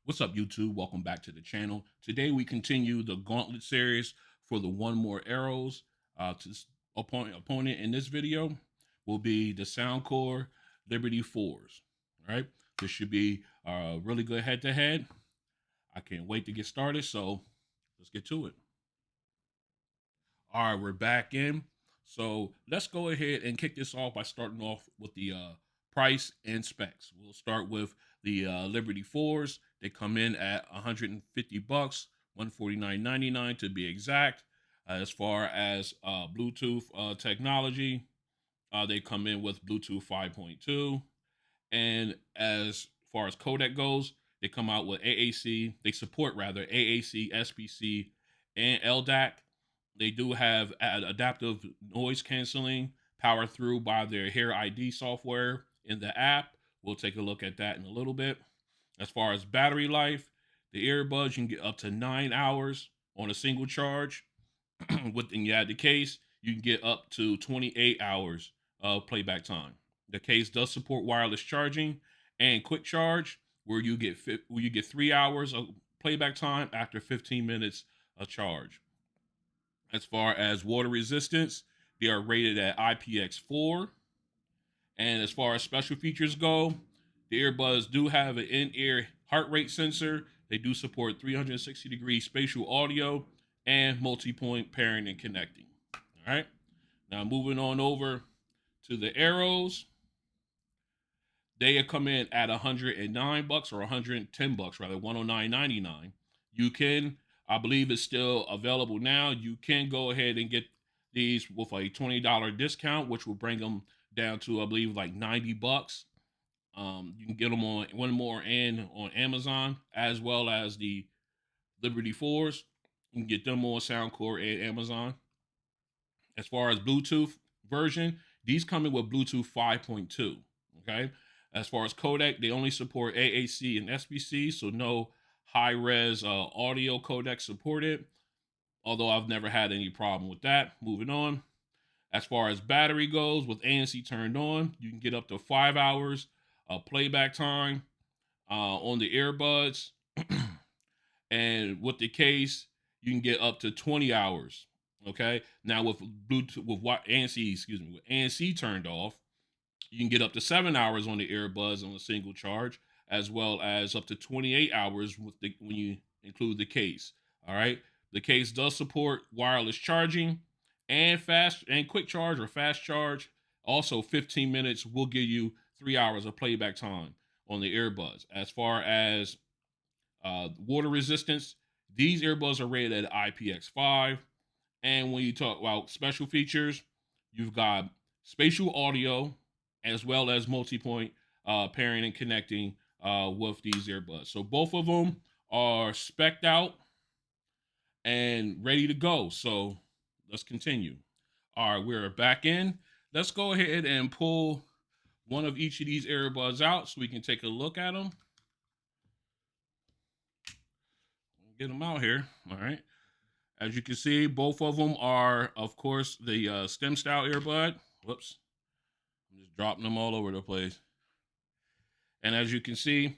What's up, YouTube? Welcome back to the channel. Today we continue the Gauntlet Series for the 1MORE Arrows. Opponent in this video will be the Soundcore Liberty 4s. All right, this should be a really good head-to-head. I can't wait to get started, so let's get to it. All right, we're back in. So let's go ahead and kick this off by starting off with the price and specs. We'll start with the Liberty 4s. They come in at 150 bucks, 149.99 to be exact. As far as Bluetooth technology, they come in with Bluetooth 5.2. And as far as codec goes, they come out with AAC. They support rather AAC, SBC, and LDAC. They do have adaptive noise canceling powered through by their Hair ID software in the app. We'll take a look at that in a little bit. As far as battery life, the earbuds you can get up to 9 hours on a single charge. Within the case, you can get up to 28 hours of playback time. The case does support wireless charging and quick charge, where you get 3 hours of playback time after 15 minutes of charge. As far as water resistance, they are rated at IPX4. And as far as special features go, the earbuds do have an in-ear heart rate sensor. They do support 360-degree spatial audio and multi-point pairing and connecting. All right. Now moving on over to the arrows, they come in at 109 bucks or 110 bucks rather, 109.99. You can, I believe it's still available now. You can go ahead and get these with a $20 discount, which will bring them down to, I believe, like 90 bucks. You can get them on 1MORE and on Amazon, as well as the Liberty 4s. You can get them on Soundcore and Amazon. As far as Bluetooth version, these come in with Bluetooth 5.2. Okay. As far as codec, they only support AAC and SBC, so no high res audio codec supported. Although I've never had any problem with that. Moving on. As far as battery goes, with ANC turned on, you can get up to 5 hours of playback time on the earbuds. And with the case, you can get up to 20 hours. Okay. Now with Bluetooth, with what ANC, with ANC turned off, you can get up to 7 hours on the earbuds on a single charge, as well as up to 28 hours with the when you include the case. All right. The case does support wireless charging and fast and quick charge or fast charge. Also, 15 minutes will give you 3 hours of playback time on the earbuds. As far as water resistance, these earbuds are rated at IPX5. And when you talk about special features, you've got spatial audio as well as multi-point pairing and connecting with these earbuds. So both of them are specced out and ready to go. So let's continue. All right, we're back in. Let's go ahead and pull one of each of these earbuds out so we can take a look at them. Get them out here. All right. As you can see, both of them are, of course, the stem style earbud. Whoops. I'm just dropping them all over the place. And as you can see,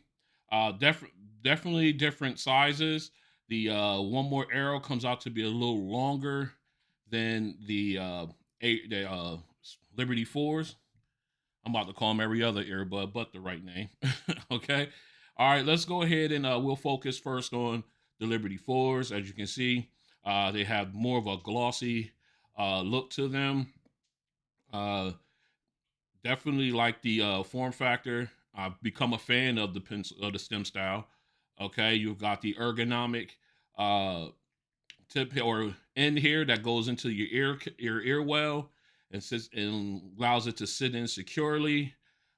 definitely different sizes. The 1MORE Aero comes out to be a little longer than the Liberty 4s. I'm about to call them every other earbud but the right name. Okay. All right, let's go ahead and we'll focus first on the Liberty 4s. As you can see, they have more of a glossy look to them. Definitely like the form factor. I've become a fan of the stem style. Okay, you've got the ergonomic tip or end here that goes into your ear well and sits and allows it to sit in securely.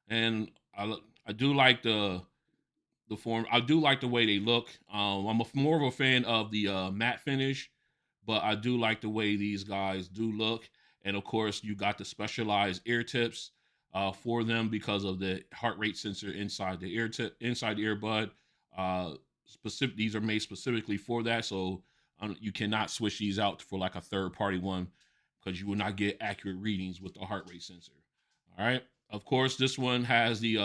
And I do like the form. I do like the way they look. I'm more of a fan of the matte finish, but I do like the way these guys do look. And of course, you got the specialized ear tips for them because of the heart rate sensor inside the inside the earbud. These are made specifically for that, so you cannot switch these out for like a third party one because you will not get accurate readings with the heart rate sensor. All right. Of course, this one has the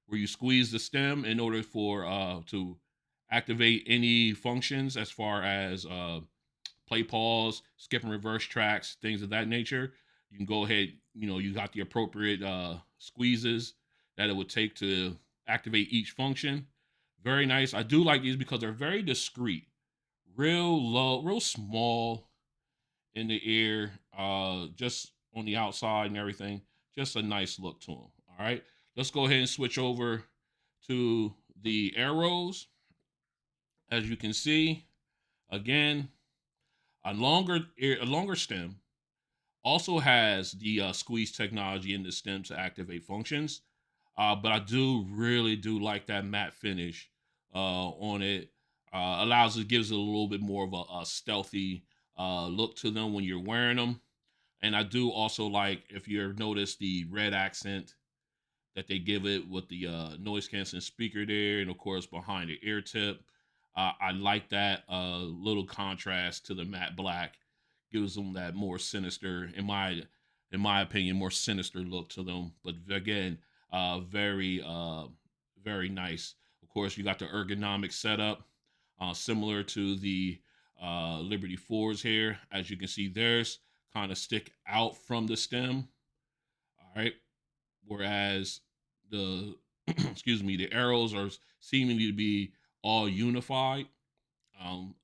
where you squeeze the stem in order for to activate any functions as far as play pause, skip and reverse tracks, things of that nature. You can go ahead, you got the appropriate squeezes that it would take to activate each function. Very nice. I do like these because they're very discreet, real low, real small in the ear, just on the outside and everything. Just a nice look to them. All right, let's go ahead and switch over to the arrows. As you can see, again, a longer stem also has the squeeze technology in the stem to activate functions. But I really do like that matte finish on it. Gives it a little bit more of a stealthy look to them when you're wearing them. And I do also like, if you've noticed, the red accent that they give it with the noise canceling speaker there, and of course behind the ear tip. I like that little contrast to the matte black. Gives them that more sinister, in my opinion, more sinister look to them. But again, very nice. Of course, you got the ergonomic setup, similar to the Liberty 4s here. As you can see, theirs kind of stick out from the stem. All right, whereas the excuse me, the arrows are seemingly to be all unified.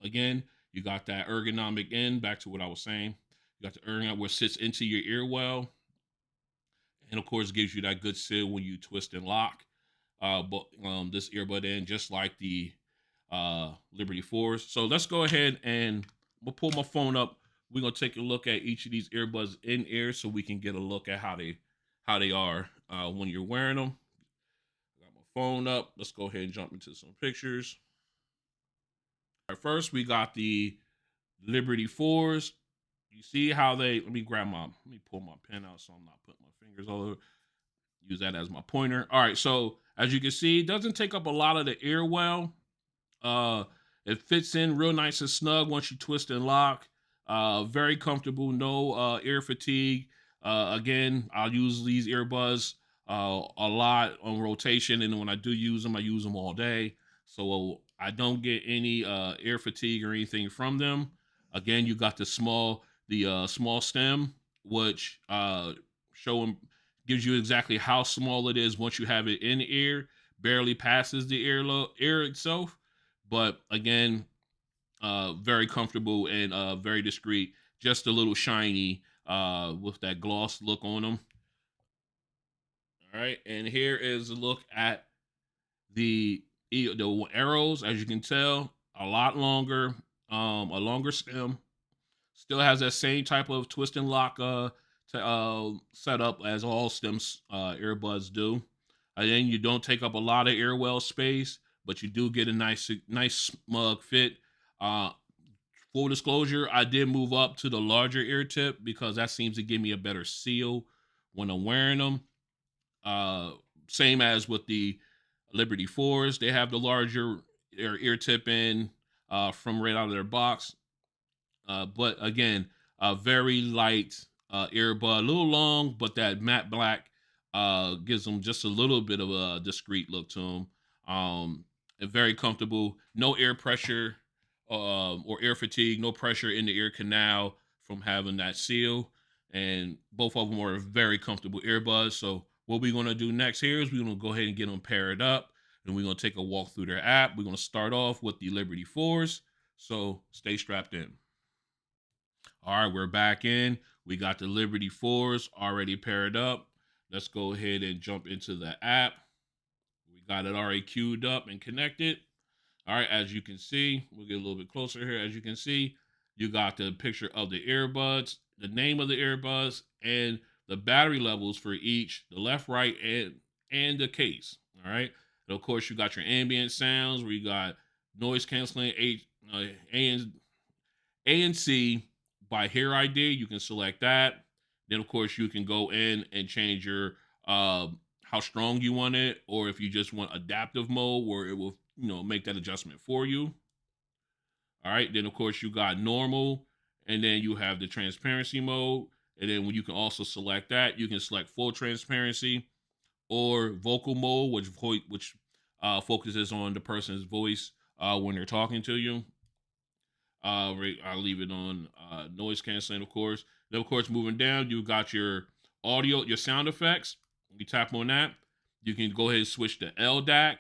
Again, you got that ergonomic end. Back to what I was saying, you got the ergonomic where it sits into your ear well, and of course gives you that good seal when you twist and lock. But this earbud end, just like the Liberty 4s. So let's go ahead and we'll pull my phone up. We're gonna take a look at each of these earbuds in ear so we can get a look at how they are when you're wearing them. Got my phone up. Let's go ahead and jump into some pictures. All right, first we got the Liberty 4s. You see how let me pull my pen out so I'm not putting my fingers all over. Use that as my pointer. All right, so as you can see, it doesn't take up a lot of the ear well. Uh, it fits in real nice and snug once you twist and lock. Very comfortable, no ear fatigue. Again, I'll use these earbuds a lot on rotation, and when I do use them, I use them all day. So I don't get any ear fatigue or anything from them. Again, you got the small stem, which show gives you exactly how small it is once you have it in the ear. Barely passes the ear itself, but again, very comfortable and very discreet. Just a little shiny with that gloss look on them. All right, and here is a look at the arrows. As you can tell, a lot longer, a longer stem. Still has that same type of twist and lock setup as all stems earbuds do. And then you don't take up a lot of earwell space, but you do get a nice smug fit. Uh, Full disclosure, I did move up to the larger ear tip because that seems to give me a better seal when I'm wearing them. Uh, Same as with the Liberty 4s, they have the larger ear tip in from right out of their box. But again, a very light earbud, a little long, but that matte black gives them just a little bit of a discreet look to them. And very comfortable, no ear pressure or ear fatigue, no pressure in the ear canal from having that seal. And both of them are very comfortable earbuds. So what we're gonna do next here is we're gonna go ahead and get them paired up, and we're gonna take a walk through their app. We're gonna start off with the Liberty 4s. So stay strapped in. All right, we're back in. We got the Liberty 4s already paired up. Let's go ahead and jump into the app. We got it already queued up and connected. All right, as you can see, we'll get a little bit closer here. As you can see, you got the picture of the earbuds, the name of the earbuds, and the battery levels for each, the left, right, and the case. All right. And of course, you got your ambient sounds where you got noise canceling, ANC by hair ID. You can select that. Then, of course, you can go in and change your how strong you want it, or if you just want adaptive mode where it will make that adjustment for you. All right. Then, of course, you got normal, and then you have the transparency mode. And then when you can also select that, you can select full transparency or vocal mode, which focuses on the person's voice when they're talking to you. I'll leave it on noise canceling, of course. Then, of course, moving down, you got your audio, your sound effects. You tap on that. You can go ahead and switch to LDAC.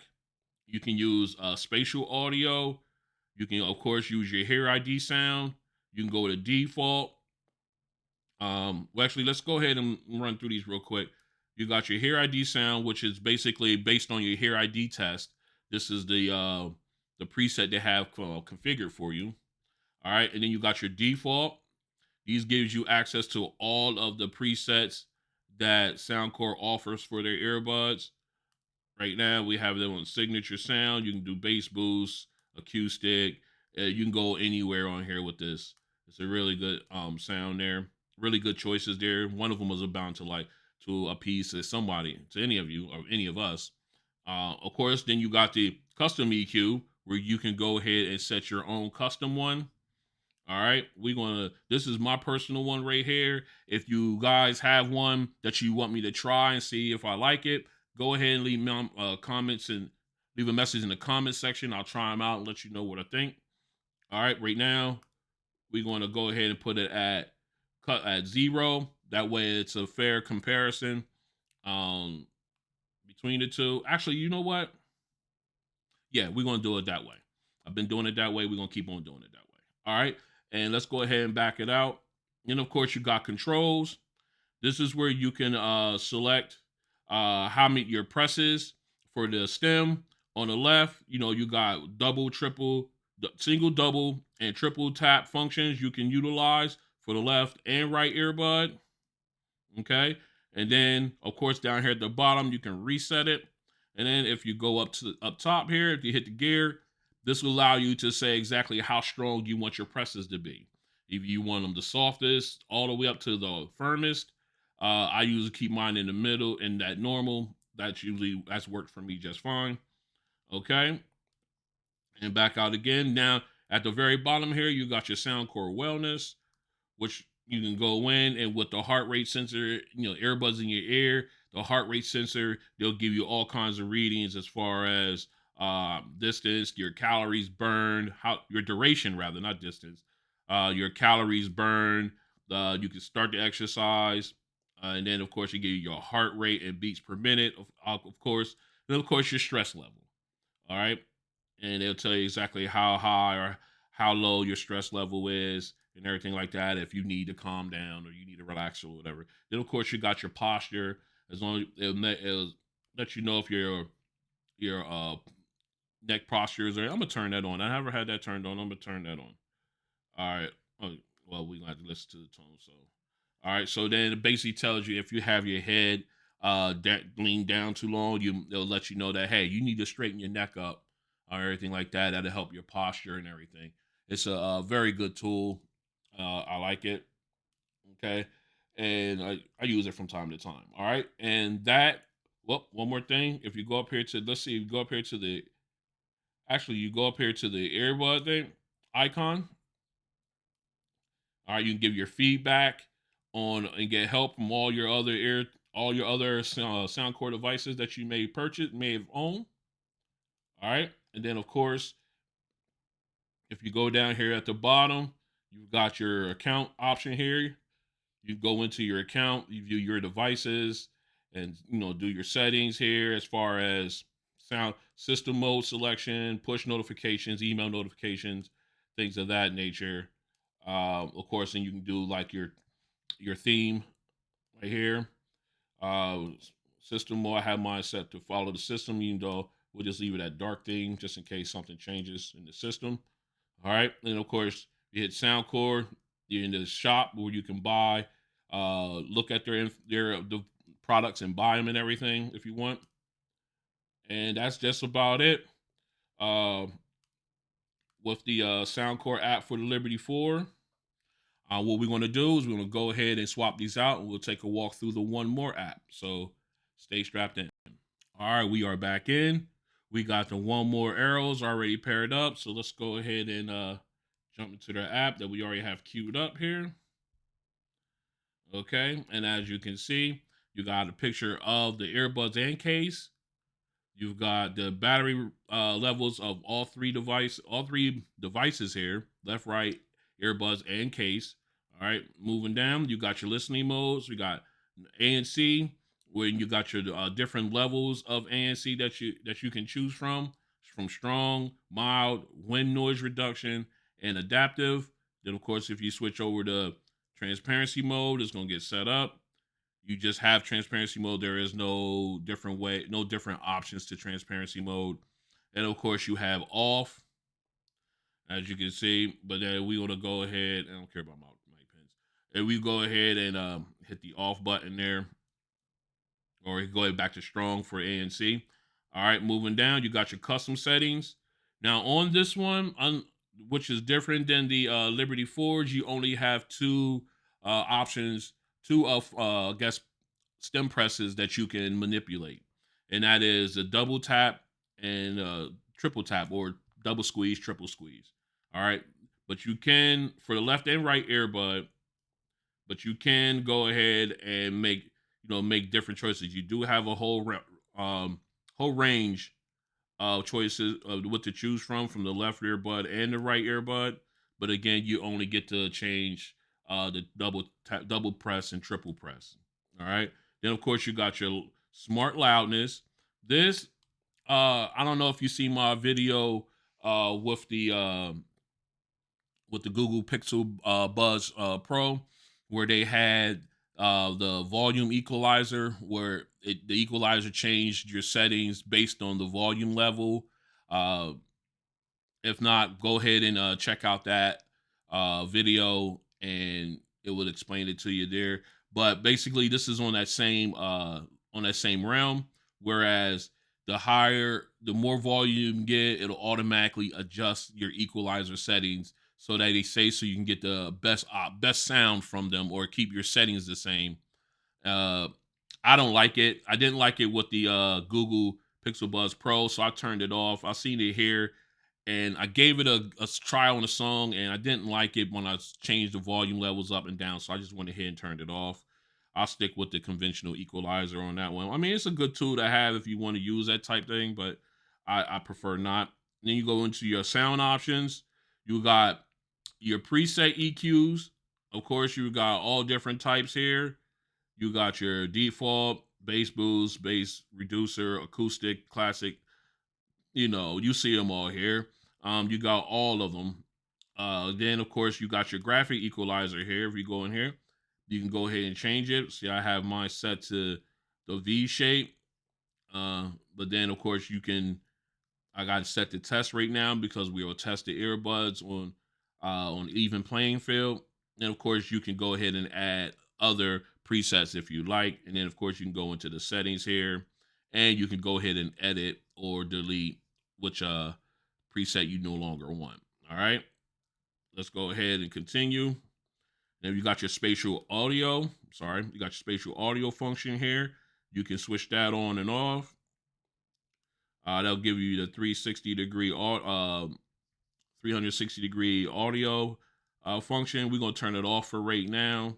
You can use spatial audio. You can, of course, use your Hear ID sound. You can go to default. Well, actually, let's go ahead and run through these real quick. You got your Hear ID sound, which is basically based on your Hear ID test. This is the preset they have configured for you. All right, and then you got your default. These gives you access to all of the presets that Soundcore offers for their earbuds. Right now, we have them on signature sound. You can do bass boost, acoustic. You can go anywhere on here with this. It's a really good sound there. Really good choices there. One of them was bound to like to appease to somebody, to any of you or any of us. Of course, then you got the custom EQ where you can go ahead and set your own custom one. All right, this is my personal one right here. If you guys have one that you want me to try and see if I like it, go ahead and leave me comments and leave a message in the comment section. I'll try them out and let you know what I think. All right, right now, we're going to go ahead and put it at 0. That way it's a fair comparison um, between the two. Actually, you know what? Yeah, we're going to do it that way. I've been doing it that way. We're going to keep on doing it that way. All right. And let's go ahead and back it out. And of course, you got controls. This is where you can select how many your presses for the stem. On the left, you got double, triple, single, double, and triple tap functions you can utilize for the left and right earbud. Okay. And then, of course, down here at the bottom, you can reset it. And then if you go up top here, if you hit the gear, this will allow you to say exactly how strong you want your presses to be. If you want them the softest, all the way up to the firmest, I usually keep mine in the middle in that normal. That's worked for me just fine. Okay, and back out again. Now at the very bottom here, you got your Soundcore Wellness, which you can go in and with the heart rate sensor, earbuds in your ear, the heart rate sensor, they'll give you all kinds of readings as far as distance, your calories burned, how your duration rather, not distance, your calories burned. You can start the exercise, and then of course you give you your heart rate and beats per minute, of course, and of course your stress level. All right, and it'll tell you exactly how high or how low your stress level is and everything like that. If you need to calm down or you need to relax or whatever, then of course you got your posture. As long as it'll let you know if your neck posture is there. I'm gonna turn that on. I never had that turned on. I'm gonna turn that on. All right. Oh, well, we gonna have to listen to the tone. So, all right. So then it basically tells you if you have your head leaned down too long, it'll let you know that hey, you need to straighten your neck up or everything like that. That'll help your posture and everything. It's a very good tool. I like it. Okay, and I use it from time to time. All right, and that. Well, one more thing. If you go up here to let's see, you go up here to the actually you go up here to the earbud thing icon. All right, you can give your feedback on and get help from all your other Soundcore devices that you may have owned. All right, and then of course, if you go down here at the bottom, you've got your account option here. You go into your account, you view your devices, and do your settings here as far as sound system mode selection, push notifications, email notifications, things of that nature. Of course, and you can do like your theme right here. Uh, System mode, I have mine set to follow the system, even though we'll just leave it at dark theme just in case something changes in the system. All right, and of course you hit Soundcore. You're in the shop where you can buy, look at the products and buy them and everything if you want. And that's just about it. Uh, with the Soundcore app for the Liberty 4. What we're going to do is we're going to go ahead and swap these out and we'll take a walk through the 1MORE app. So stay strapped in. All right, we are back in. We got the 1MORE Aeros already paired up. So let's go ahead and jump into the app that we already have queued up here. Okay, and as you can see, you got a picture of the earbuds and case. You've got the battery levels of all three devices here, left, right, earbuds, and case. All right, moving down, you got your listening modes. We got ANC, where you got your different levels of ANC that you can choose from strong, mild, wind noise reduction, and adaptive. Then, of course, if you switch over to transparency mode, it's gonna get set up. You just have transparency mode. There is no different way, no different options to transparency mode. And of course, you have off, as you can see. But then we want to go ahead. I don't care about my pins. And we go ahead and hit the off button there, or go ahead back to strong for ANC. All right, moving down, you got your custom settings. Now on this one, which is different than the Liberty Forge, you only have two options, two of I guess stem presses that you can manipulate, and that is a double tap and triple tap, or double squeeze, triple squeeze. All right, but you can for the left and right earbud, but you can go ahead and make different choices. You do have a whole range of choices of what to choose from the left earbud and the right earbud. But again, you only get to change the double press and triple press. All right. Then of course you got your smart loudness. This I don't know if you see my video with the Google Pixel Buzz Pro, where they had the volume equalizer, where the equalizer changed your settings based on the volume level. Uh, if not, go ahead and check out that video, and it will explain it to you there. But basically, this is on that same realm. Whereas the more volume you get, it'll automatically adjust your equalizer settings so that they say so you can get the best sound from them, or keep your settings the same. Uh, I don't like it. I didn't like it with the Google Pixel Buds Pro, so I turned it off. I seen it here, and I gave it a try on a song, and I didn't like it when I changed the volume levels up and down, so I just went ahead and turned it off. I'll stick with the conventional equalizer on that one. I mean, it's a good tool to have if you want to use that type thing, but I prefer not. Then you go into your sound options. You got your preset EQs. Of course, you got all different types here. You got your default, bass boost, bass reducer, acoustic, classic. You see them all here. You got all of them. Then of course you got your graphic equalizer here. If you go in here, you can go ahead and change it. See, I have mine set to the V shape. But then of course I got it set to test right now because we will test the earbuds on even playing field. And of course you can go ahead and add other presets if you like. And then of course you can go into the settings here, and you can go ahead and edit or delete which preset you no longer want. All right, let's go ahead and continue. Then you got your spatial audio. Sorry, you got your spatial audio function here. You can switch that on and off. That'll give you the 360 degree audio function. We're gonna turn it off for right now,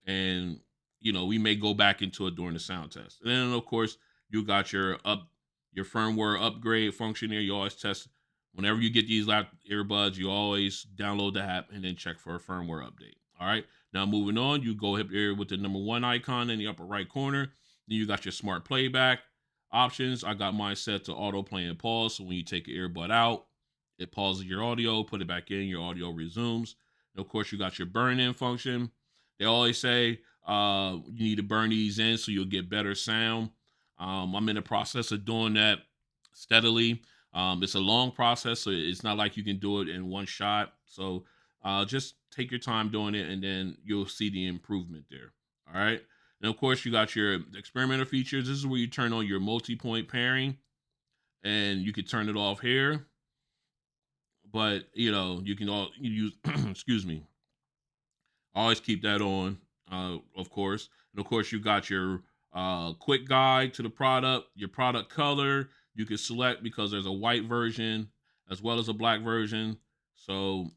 and we may go back into it during the sound test. And then of course you got your firmware upgrade function here. You always test whenever you get these earbuds. You always download the app and then check for a firmware update. All right. Now moving on, you go up here with the number one icon in the upper right corner. Then you got your smart playback options. I got mine set to auto play and pause. So when you take your earbud out, it pauses your audio, put it back in, your audio resumes. And of course, you got your burn in function. They always say you need to burn these in so you'll get better sound. I'm in the process of doing that steadily. It's a long process, so it's not like you can do it in one shot. So just take your time doing it, and then you'll see the improvement there. All right. And of course, you got your experimenter features. This is where you turn on your multi-point pairing, and you can turn it off here. But you can all use. Excuse me. Always keep that on, of course. And of course, you got your quick guide to the product, your product color. You can select because there's a white version as well as a black version. So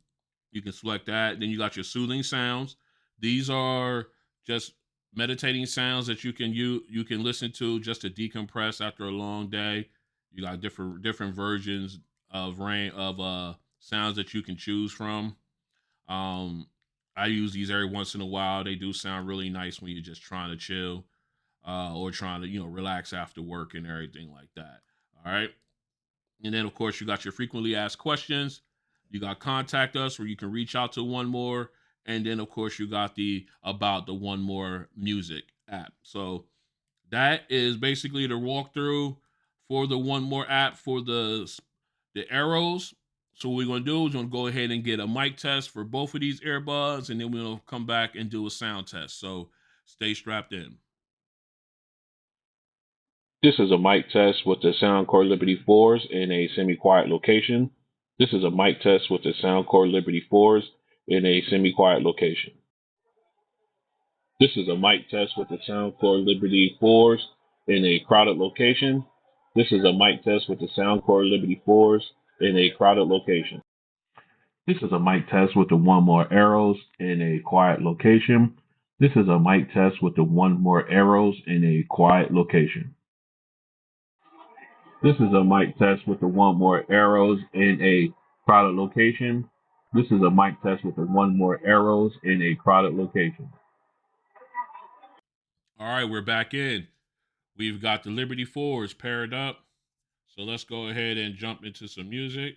you can select that. Then you got your soothing sounds. These are just meditating sounds that you can listen to just to decompress after a long day. You got different versions of rain of sounds that you can choose from. Um, I use these every once in a while. They do sound really nice when you're just trying to chill or trying to relax after work and everything like that. All right. And then, of course, you got your frequently asked questions. You got contact us where you can reach out to One More. And then, of course, you got the about the One More music app. So that is basically the walkthrough for the One More app for the arrows. So what we're gonna do is we're gonna go ahead and get a mic test for both of these earbuds, and then we'll come back and do a sound test. So stay strapped in. This is a mic test with the Soundcore Liberty 4s in a semi-quiet location. This is a mic test with the Soundcore Liberty 4s in a semi-quiet location. This is a mic test with the Soundcore Liberty 4s in a crowded location. This is a mic test with the Soundcore Liberty 4s in a crowded location. This is a mic test with the 1MORE Aeros in a quiet location. This is a mic test with the 1MORE Aeros in a quiet location. This is a mic test with the 1MORE Aeros in a crowded location. This is a mic test with the 1MORE Aeros in a crowded location. All right, we're back in. We've got the Liberty 4s paired up. So let's go ahead and jump into some music.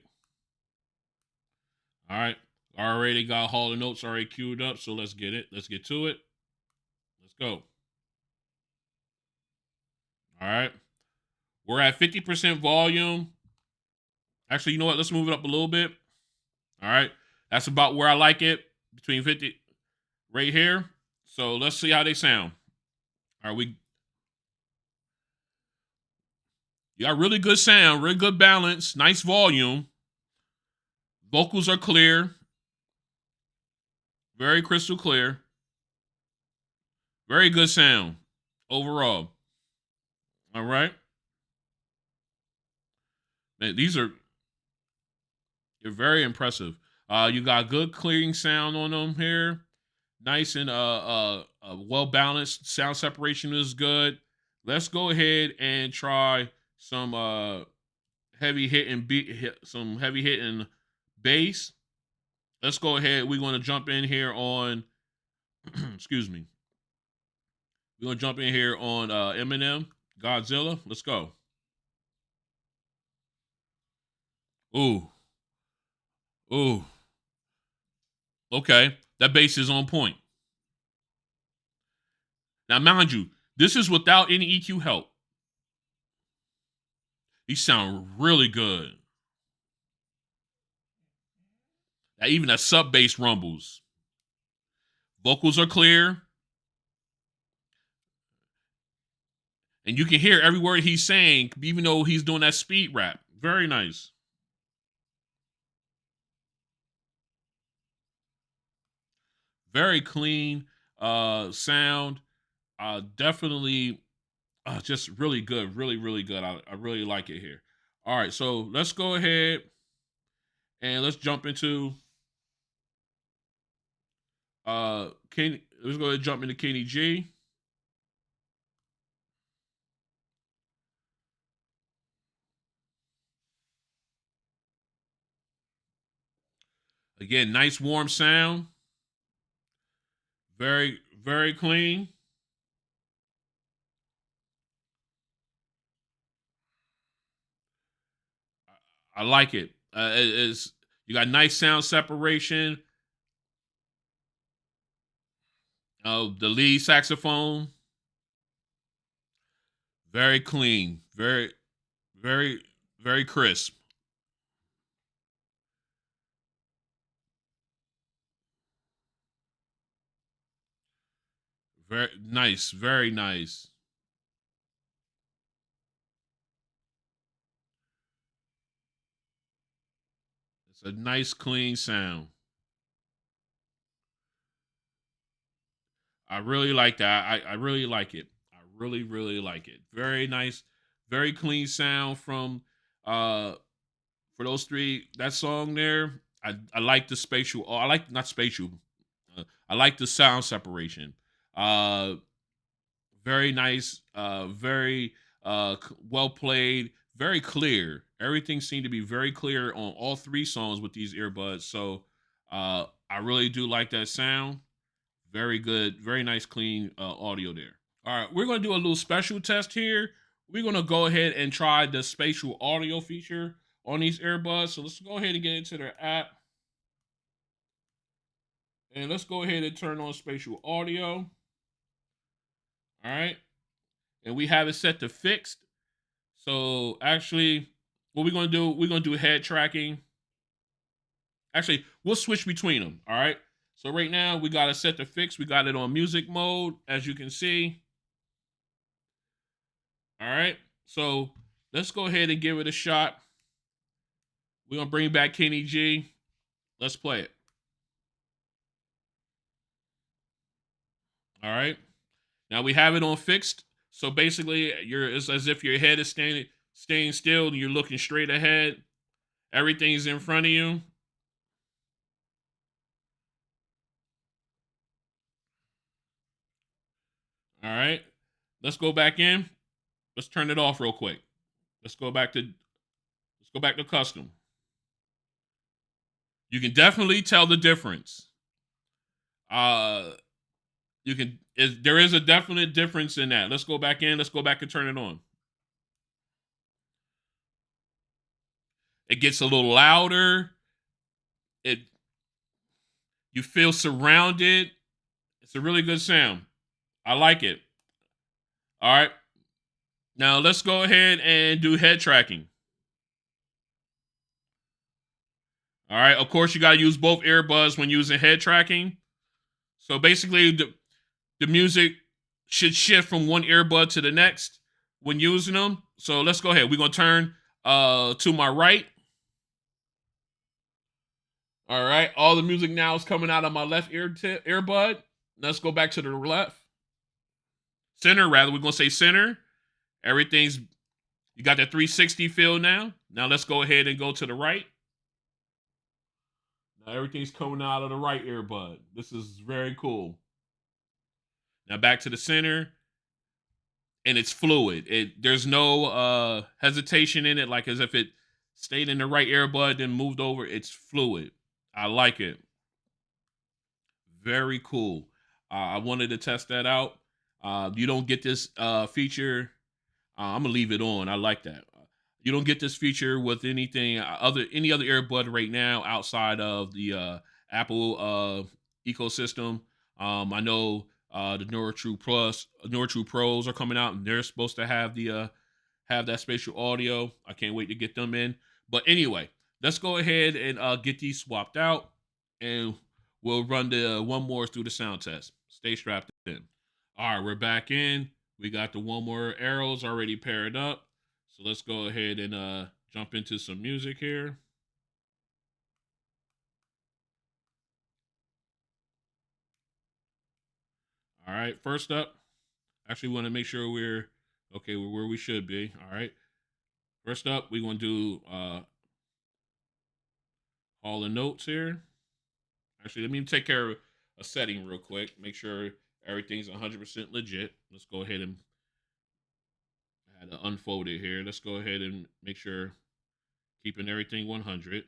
All right. Already got Hall of Notes already queued up. So let's get it. Let's get to it. Let's go. All right. We're at 50% volume. Actually, you know what? Let's move it up a little bit. All right. That's about where I like it. Between 50 right here. So let's see how they sound. All right. You got really good sound, really good balance, nice volume. Vocals are clear. Very crystal clear. Very good sound overall. All right. Man, they're very impressive. You got good clearing sound on them here. Nice and well balanced. Sound separation is good. Let's go ahead and try some heavy hitting some heavy hitting bass. Let's go ahead. We're going to jump in here on excuse me. We're going to jump in here on Eminem, Godzilla. Let's go. Ooh. Ooh. Okay. That bass is on point. Now, mind you, this is without any EQ help. These sound really good. Now, even that sub bass rumbles. Vocals are clear. And you can hear every word he's saying, even though he's doing that speed rap. Very nice. Very clean sound. Definitely just really good. Really, really good. I really like it here. All right, so let's go ahead and let's jump into Kenny. Let's go ahead and jump into Kenny G. Again, nice warm sound. Very, very clean. I like it. It's you got nice sound separation. The lead saxophone, very clean, very, very crisp. Very nice, very nice. It's a nice, clean sound. I really like that. I really like it. I really, really like it. Very nice, very clean sound from for those three. That song there. I like the spatial. Oh, I like not spatial. I like the sound separation. Uh Very nice, very well played, very clear. Everything seemed to be very clear on all three songs with these earbuds. So I really do like that sound. Very good, very nice, clean audio there. All right, we're gonna do a little special test here. We're gonna go ahead and try the spatial audio feature on these earbuds. So let's go ahead and get into their app. And let's go ahead and turn on spatial audio. All right. And we have it set to fixed. So actually, what we're gonna do head tracking. Actually, we'll switch between them. All right. So right now we got it set to fixed. We got it on music mode, as you can see. All right. So let's go ahead and give it a shot. We're gonna bring back Kenny G. Let's play it. All right. Now we have it on fixed. So basically, it's as if your head is staying still and you're looking straight ahead. Everything's in front of you. All right. Let's go back in. Let's turn it off real quick. Let's go back to custom. You can definitely tell the difference. Uh there is a definite difference in that. Let's go back in. Let's go back and turn it on. It gets a little louder. It You feel surrounded. It's a really good sound. I like it. All right. Now let's go ahead and do head tracking. All right. Of course, you got to use both earbuds when using head tracking. So basically, the music should shift from one earbud to the next when using them. So let's go ahead. We're gonna turn to my right. All right. All the music now is coming out of my left earbud. Let's go back to the left. Center, rather. We're gonna say center. Everything's You got that 360 feel now. Now let's go ahead and go to the right. Now everything's coming out of the right earbud. This is very cool. Now back to the center, and it's fluid. There's no hesitation in it, like as if it stayed in the right earbud then moved over. It's fluid. I like it. Very cool. I wanted to test that out. You don't get this feature. I'm gonna leave it on. I like that. You don't get this feature with any other earbud right now outside of the Apple ecosystem. I know the Neurotrue Pros are coming out, and they're supposed to have that spatial audio. I can't wait to get them in. But anyway, let's go ahead and get these swapped out, and we'll run the one more through the sound test. Stay strapped in. All right, we're back in. We got the 1MORE Aeros already paired up. So let's go ahead and jump into some music here. All right, first up, actually want to make sure we're okay, we're where we should be. All right. First up, we're going to do all the notes here. Actually, let me take care of a setting real quick. Make sure everything's 100% legit. Let's go ahead and I had to unfold it here. Let's go ahead and make sure keeping everything 100.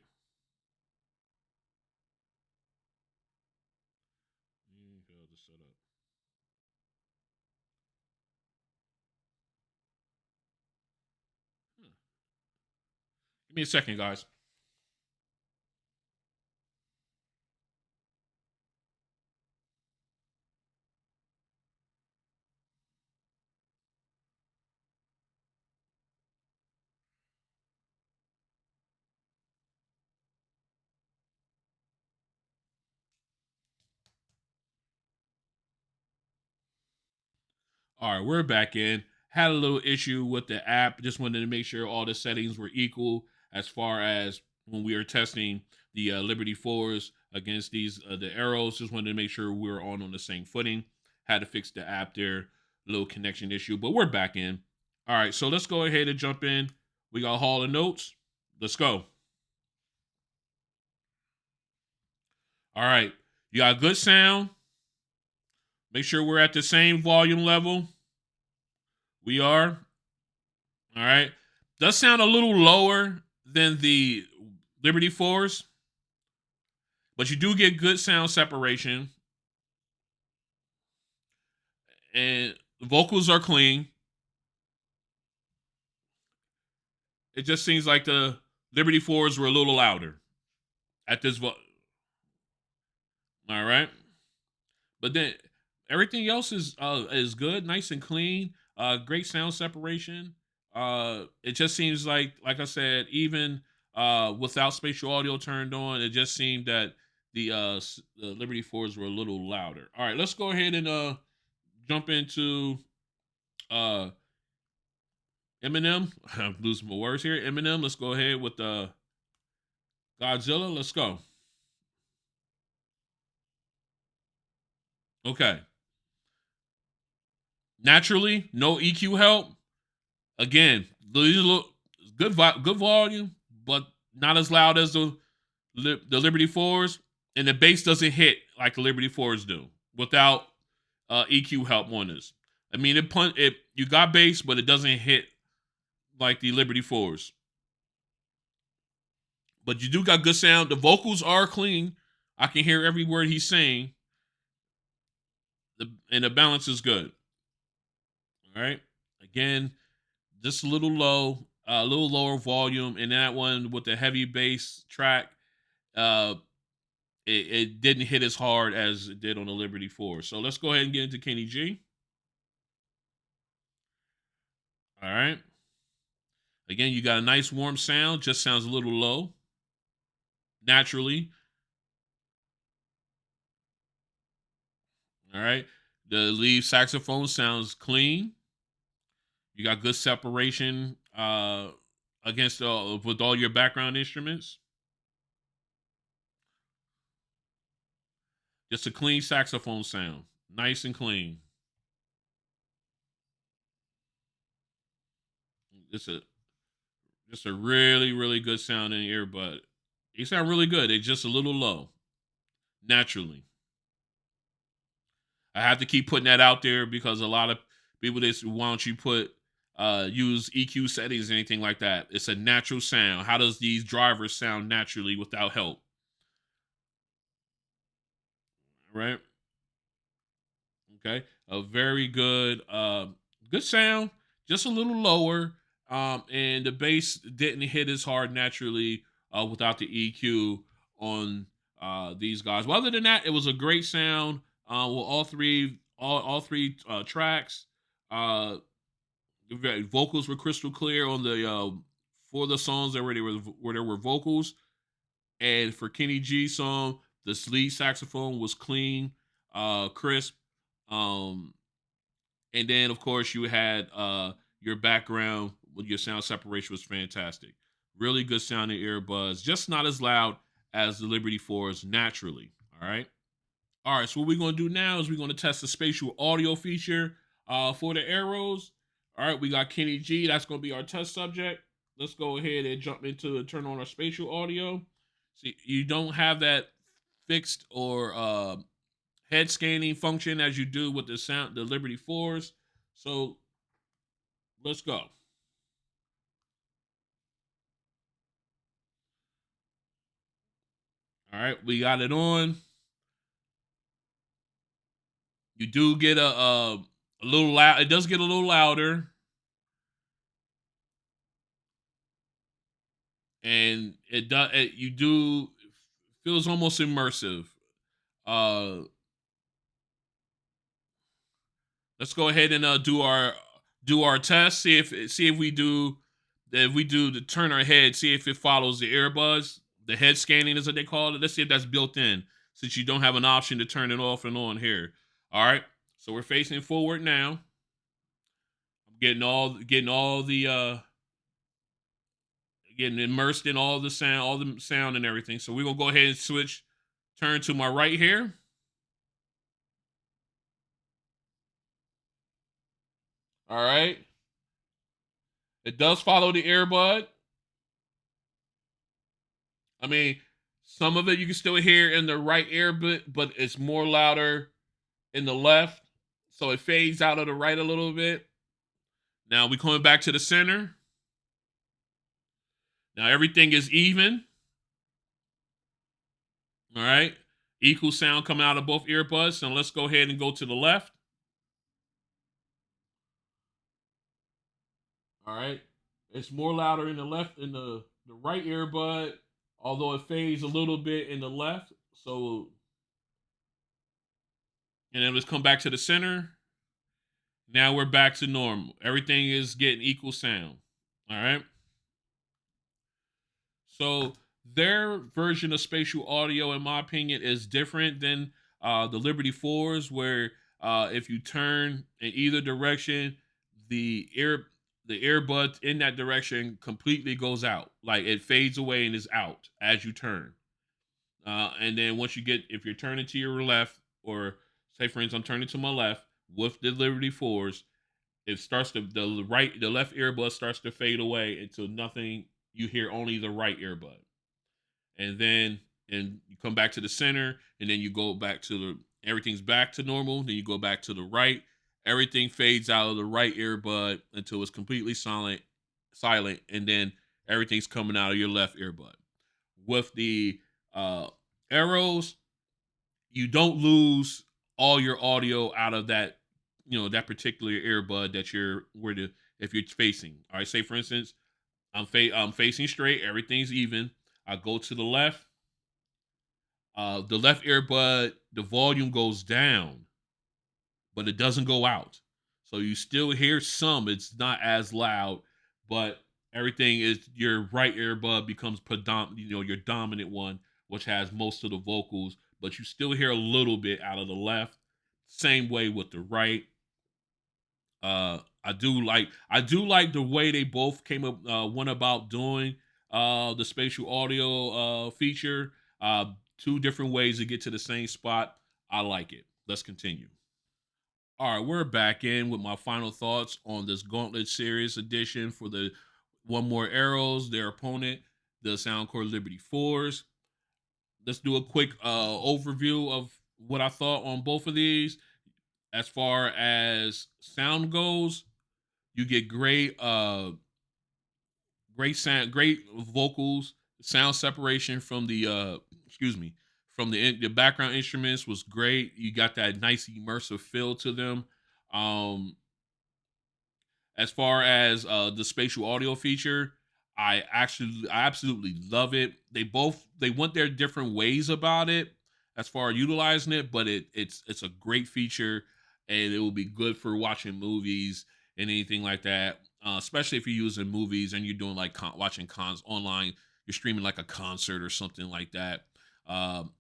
Give me a second, guys. All right, we're back in. Had a little issue with the app. Just wanted to make sure all the settings were equal as far as when we were testing the Liberty 4s against the arrows. Just wanted to make sure we were on the same footing. Had to fix the app there, little connection issue, but we're back in. All right, so let's go ahead and jump in. We got Hall of Notes. Let's go. All right, you got good sound. Make sure we're at the same volume level. We are. All right. Does sound a little lower than the Liberty 4s, but you do get good sound separation. And the vocals are clean. It just seems like the Liberty 4s were a little louder at this. All right. But then everything else is good, nice and clean. Great sound separation. It just seems like I said, even without spatial audio turned on, it just seemed that the Liberty 4s were a little louder. All right, let's go ahead and jump into uh Eminem. I'm losing my words here. Eminem. Let's go ahead with Godzilla. Let's go. Okay. Naturally, no EQ help. Again, good volume, but not as loud as the Liberty 4s, and the bass doesn't hit like the Liberty 4s do without EQ help on this. I mean, it you got bass, but it doesn't hit like the Liberty 4s. But you do got good sound. The vocals are clean. I can hear every word he's saying. And the balance is good. All right. Again, just a little low, a little lower volume, and that one with the heavy bass track, uh, it didn't hit as hard as it did on the Liberty 4. So let's go ahead and get into Kenny G. All right. Again, you got a nice warm sound, just sounds a little low naturally. All right. The lead saxophone sounds clean. You got good separation against with all your background instruments. Just a clean saxophone sound, nice and clean. It's a just a really good sound in the earbud. They sound really good. They're just a little low, naturally. I have to keep putting that out there because a lot of people just why don't you put use EQ settings or anything like that. It's a natural sound. How does these drivers sound naturally without help? Right? Okay. A very good sound, just a little lower. And the bass didn't hit as hard naturally without the EQ on these guys. But other than that, it was a great sound. With all three tracks. Vocals were crystal clear on the for the songs that where there were vocals, and for Kenny G song, the lead saxophone was clean, crisp. Um, and then of course you had your background with your sound separation was fantastic. Really good sounding earbuds, just not as loud as the Liberty 4s naturally. All right. All right, so what we're going to do now is we're going to test the spatial audio feature for the arrows. All right, we got Kenny G. That's going to be our test subject. Let's go ahead and jump into turn on our spatial audio. See, you don't have that fixed or head scanning function as you do with the Liberty 4s. So let's go. All right, we got it on. You do get a little loud. It does get a little louder, and you do feels almost immersive. Uh, let's go ahead and do our test. See if we do to turn our head. See if it follows the earbuds. The head scanning is what they call it. Let's see if that's built in, since you don't have an option to turn it off and on here. All right. So we're facing forward now. I'm getting all the getting immersed in all the sound and everything. So we're gonna go ahead and turn to my right here. All right. It does follow the earbud. I mean, some of it you can still hear in the right ear, but it's more louder in the left. So it fades out of the right a little bit. Now we coming back to the center. Now everything is even. All right. Equal sound coming out of both earbuds. Now let's go ahead and go to the left. All right. It's more louder in the left in the right earbud, although it fades a little bit in the left. So, and then let's come back to the center. Now we're back to normal. Everything is getting equal sound. All right. So their version of spatial audio, in my opinion, is different than the Liberty 4s, where if you turn in either direction, the earbud in that direction completely goes out. Like it fades away and is out as you turn. And then once you get, if you're turning to your left, or say for instance, I'm turning to my left with the Liberty 4s, it starts to the left earbud starts to fade away until nothing, you hear only the right earbud. And then you come back to the center, and then you go back to everything's back to normal, then you go back to the right, everything fades out of the right earbud until it's completely silent, and then everything's coming out of your left earbud. With the uh arrows, you don't lose all your audio out of that, that particular earbud that you're where the if you're facing. All right, say for instance, I'm facing straight, everything's even. I go to the left. The left earbud, the volume goes down, but it doesn't go out. So you still hear some. It's not as loud, but everything is, your right earbud becomes predominant. Your dominant one, which has most of the vocals, but you still hear a little bit out of the left. Same way with the right. I do like the way they both came up, went about doing the spatial audio feature. Two different ways to get to the same spot. I like it. Let's continue. All right, we're back in with my final thoughts on this Gauntlet Series edition for the 1MORE Aeros, their opponent, the Soundcore Liberty 4s. Let's do a quick overview of what I thought on both of these. As far as sound goes, you get great sound, great vocals, sound separation from the background instruments was great. You got that nice immersive feel to them. Um, as far as the spatial audio feature, I absolutely love it. They went their different ways about it as far as utilizing it, but it's a great feature, and it will be good for watching movies and anything like that. Especially if you're using movies and you're doing like watching cons online, you're streaming like a concert or something like that. Um,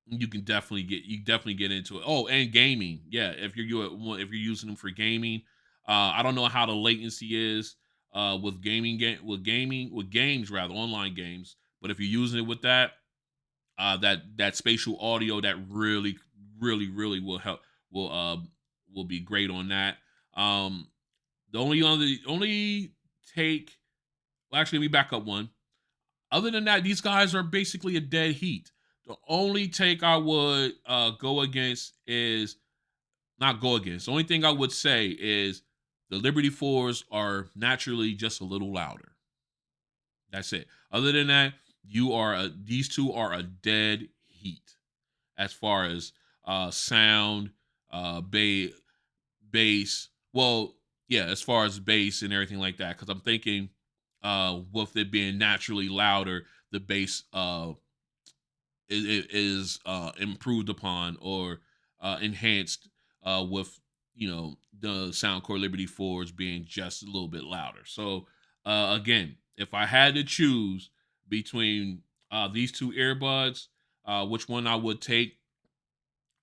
you definitely get into it. Oh, and gaming, yeah. If you're using them for gaming, I don't know how the latency is with with games rather, online games. But if you're using it with that, that spatial audio, that really will help, will uh will be great on that. Um, the only take, well, actually, let me back up one. Other than that, these guys are basically a dead heat. The only take I would go against is not go against. The only thing I would say is the Liberty 4s are naturally just a little louder. That's it. Other than that, these two are a dead heat as far as sound, bass. Well, yeah, as far as bass and everything like that. Because I'm thinking, with it being naturally louder, the bass is improved upon or enhanced with the Soundcore Liberty 4s being just a little bit louder. So again, if I had to choose between these two earbuds, which one I would take,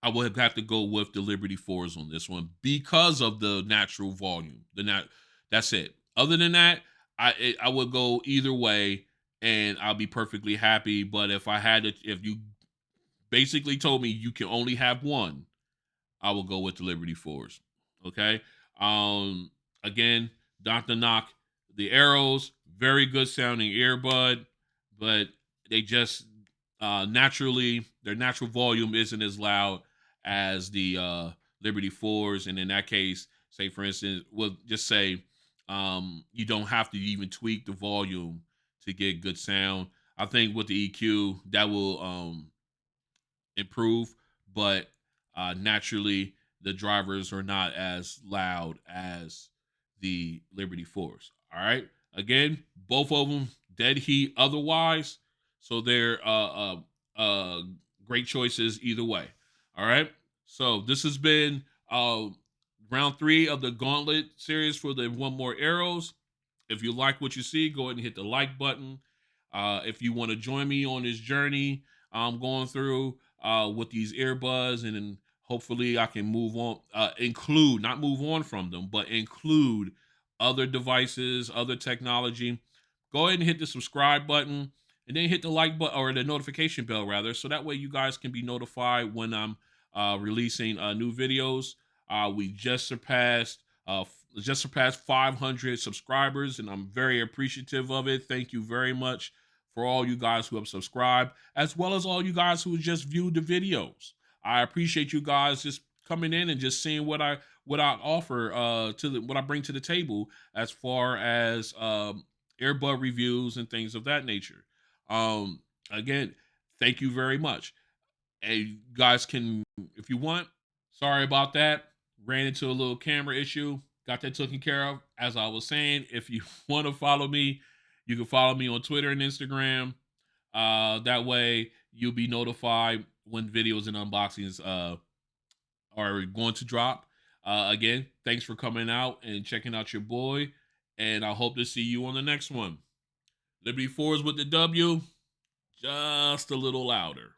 I would have to go with the Liberty 4s on this one because of the natural volume. That's it. Other than that, I would go either way, and I'll be perfectly happy. But if you basically told me you can only have one, I will go with the Liberty 4s. Okay. Um. Again, Dr. Knock, the Arrows, very good sounding earbud, but they just naturally, their natural volume isn't as loud as the Liberty 4s. And in that case, say for instance, we'll just say You don't have to even tweak the volume to get good sound. I think with the EQ that will improve, but naturally the drivers are not as loud as the Liberty Force. All right. Again, both of them dead heat otherwise, so they're great choices either way. All right. So this has been round 3 of the Gauntlet series for the One More Arrows. If you like what you see, go ahead and hit the like button. If you want to join me on this journey I'm going through with these earbuds, and then hopefully I can move on, include, not move on from them, but include other devices, other technology. Go ahead and hit the subscribe button, and then hit the like button, or the notification bell rather, so that way you guys can be notified when I'm releasing new videos. We just surpassed 500 subscribers, and I'm very appreciative of it. Thank you very much for all you guys who have subscribed, as well as all you guys who just viewed the videos. I appreciate you guys just coming in and just seeing what I offer what I bring to the table as far as earbud reviews and things of that nature. Again, thank you very much. And you guys can, if you want, sorry about that. Ran into a little camera issue. Got that taken care of. As I was saying, if you want to follow me, you can follow me on Twitter and Instagram. That way you'll be notified when videos and unboxings are going to drop. Again, thanks for coming out and checking out your boy. And I hope to see you on the next one. Liberty Fours with the W, just a little louder.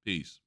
Peace.